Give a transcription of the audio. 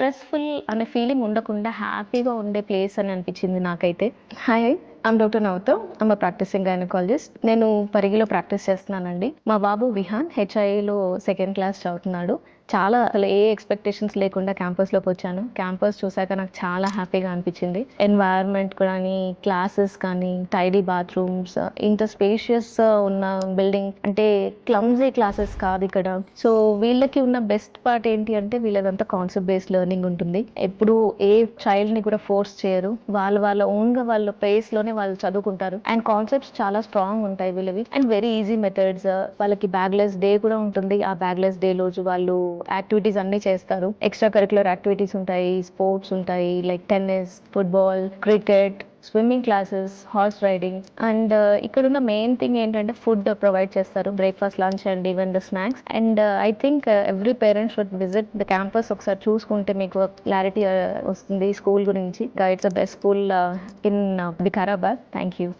Stressful అనే feeling ఉండకుండా హ్యాపీగా ఉండే ప్లేస్ అని అనిపించింది నాకైతే. Hi! I'm doctor Navatha. I'm a practising gynaecologist. నేను పరిగిలో ప్రాక్టీస్ చేస్తున్నానండి. మా బాబు విహాన్ హెచ్ఐఏలో సెకండ్ క్లాస్ చదువుతున్నాడు. చాలా అసలు ఏ ఎక్స్‌పెక్టేషన్స్ లేకుండా క్యాంపస్‌లోకి వచ్చాను. క్యాంపస్ చూసాక నాకు చాలా హ్యాపీగా అనిపించింది. ఎన్వైర్న్మెంట్ కానీ, క్లాసెస్ కానీ, టైడీ బాత్రూమ్స్, ఇంత స్పేషియస్ ఉన్న బిల్డింగ్ అంటే క్లమ్జీ క్లాసెస్ కాదు ఇక్కడ. సో వీళ్ళకి ఉన్న బెస్ట్ పార్ట్ ఏంటి అంటే వీళ్ళదంతా కాన్సెప్ట్ బేస్డ్ లెర్నింగ్ ఉంటుంది. ఎప్పుడు ఏ చైల్డ్‌ని కూడా ఫోర్స్ చేయరు. వాళ్ళ ఓన్‌గా వాళ్ళ పేస్‌లోనే వాళ్ళు చదువుకుంటారు. అండ్ కాన్సెప్ట్స్ చాలా స్ట్రాంగ్ ఉంటాయి వీళ్ళవి. And very easy methods. వాళ్ళకి బ్యాగ్‌లెస్ డే కూడా ఉంటుంది. ఆ బ్యాగ్‌లెస్ డే రోజు వాళ్ళు యాక్టివిటీస్ అన్నీ చేస్తారు. ఎక్స్ట్రా కరిక్యులర్ యాక్టివిటీస్ ఉంటాయి, స్పోర్ట్స్ ఉంటాయి like tennis, football, cricket, swimming classes, horse riding. And ఇక్కడున్న మెయిన్ థింగ్ ఏంటంటే ఫుడ్ ప్రొవైడ్ చేస్తారు. Breakfast, lunch and even the snacks. And I think every parents should visit the campus. ఒకసారి చూసుకుంటే మీకు clarity వస్తుంది school గురించి. It's the best school in Vikarabad. Thank you.